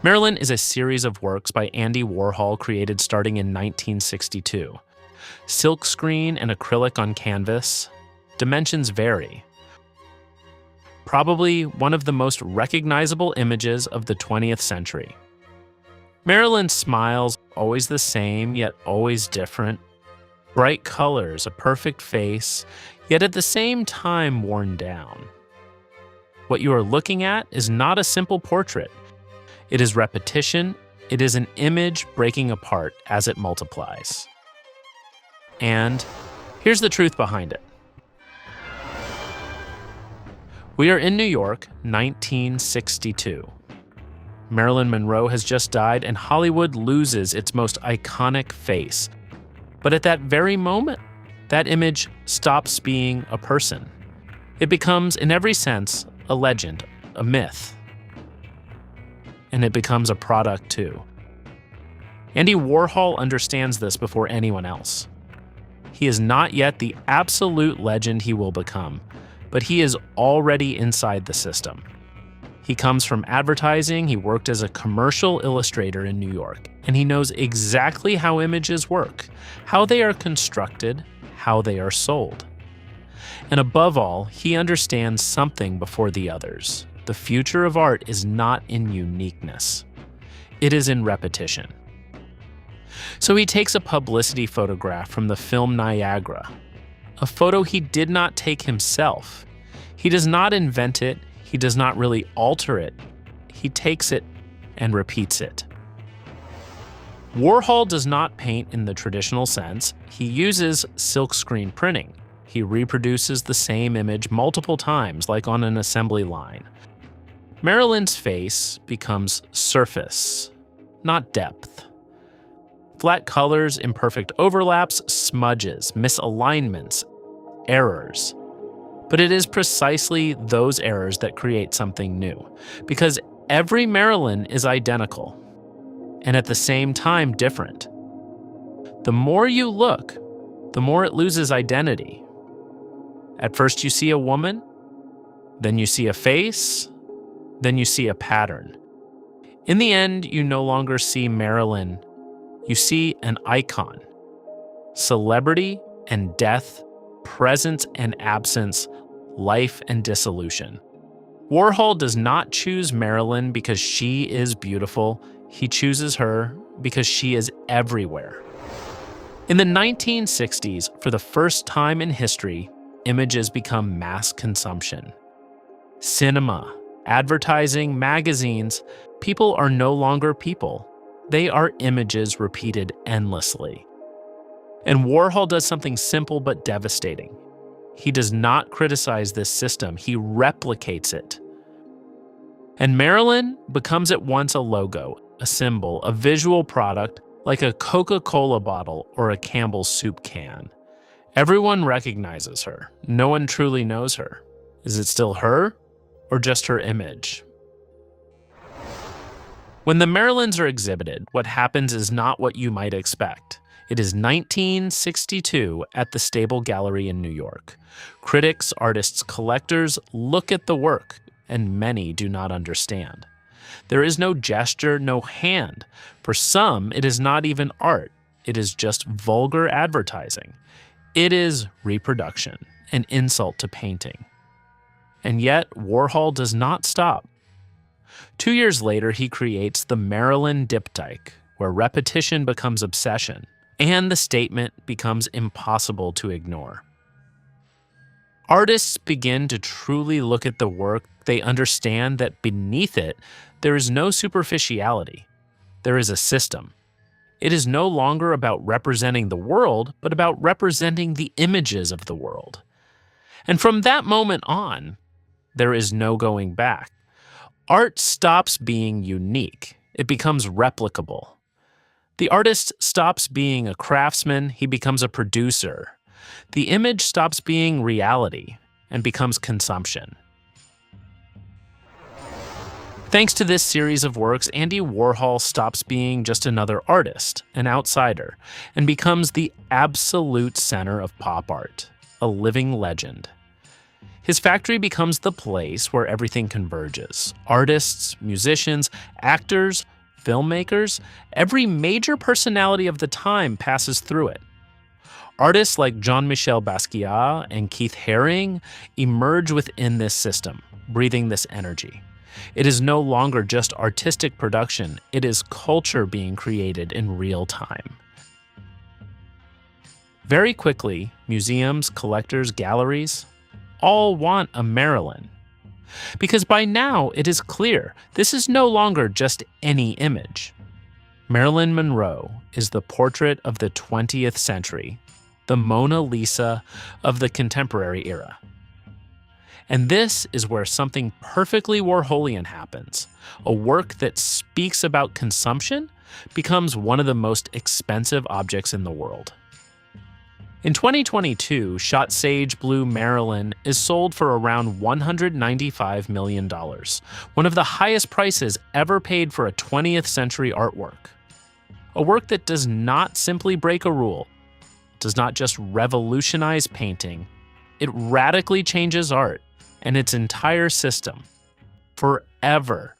Marilyn is a series of works by Andy Warhol created starting in 1962. Silkscreen and acrylic on canvas. Dimensions vary. Probably one of the most recognizable images of the 20th century. Marilyn's smiles, always the same, yet always different. Bright colors, a perfect face, yet at the same time worn down. What you are looking at is not a simple portrait. It is repetition. It is an image breaking apart as it multiplies. And here's the truth behind it. We are in New York, 1962. Marilyn Monroe has just died and Hollywood loses its most iconic face. But at that very moment, that image stops being a person. It becomes, in every sense, a legend, a myth. And it becomes a product too. Andy Warhol understands this before anyone else. He is not yet the absolute legend he will become, but he is already inside the system. He comes from advertising, he worked as a commercial illustrator in New York, and he knows exactly how images work, how they are constructed, how they are sold. And above all, he understands something before the others. The future of art is not in uniqueness. It is in repetition. So he takes a publicity photograph from the film Niagara, a photo he did not take himself. He does not invent it. He does not really alter it. He takes it and repeats it. Warhol does not paint in the traditional sense. He uses silkscreen printing. He reproduces the same image multiple times, like on an assembly line. Marilyn's face becomes surface, not depth. Flat colors, imperfect overlaps, smudges, misalignments, errors. But it is precisely those errors that create something new, because every Marilyn is identical, and at the same time different. The more you look, the more it loses identity. At first you see a woman, then you see a face, then you see a pattern. In the end, you no longer see Marilyn, you see an icon. Celebrity and death, presence and absence, life and dissolution. Warhol does not choose Marilyn because she is beautiful. He chooses her because she is everywhere. In the 1960s, for the first time in history, images become mass consumption. Cinema, advertising, magazines, people are no longer people. They are images repeated endlessly. And Warhol does something simple but devastating. He does not criticize this system, he replicates it. And Marilyn becomes at once a logo, a symbol, a visual product, like a Coca-Cola bottle or a Campbell's soup can. Everyone recognizes her. No one truly knows her. Is it still her, or just her image? When the Marilyns are exhibited, what happens is not what you might expect. It is 1962 at the Stable Gallery in New York. Critics, artists, collectors look at the work, and many do not understand. There is no gesture, no hand. For some, it is not even art. It is just vulgar advertising. It is reproduction, an insult to painting. And yet, Warhol does not stop. 2 years later, he creates the Marilyn diptych, where repetition becomes obsession, and the statement becomes impossible to ignore. Artists begin to truly look at the work. They understand that beneath it, there is no superficiality. There is a system. It is no longer about representing the world, but about representing the images of the world. And from that moment on, there is no going back. Art stops being unique. It becomes replicable. The artist stops being a craftsman, he becomes a producer. The image stops being reality and becomes consumption. Thanks to this series of works, Andy Warhol stops being just another artist, an outsider, and becomes the absolute center of pop art, a living legend. His factory becomes the place where everything converges. Artists, musicians, actors, filmmakers, every major personality of the time passes through it. Artists like Jean-Michel Basquiat and Keith Haring emerge within this system, breathing this energy. It is no longer just artistic production, it is culture being created in real time. Very quickly, museums, collectors, galleries, all want a Marilyn. Because by now, it is clear this is no longer just any image. Marilyn Monroe is the portrait of the 20th century, the Mona Lisa of the contemporary era. And this is where something perfectly Warholian happens. A work that speaks about consumption becomes one of the most expensive objects in the world. In 2022, shot sage blue Marilyn is sold for around $195 million, one of the highest prices ever paid for a 20th century artwork. A work that does not simply break a rule, does not just revolutionize painting, it radically changes art and its entire system, forever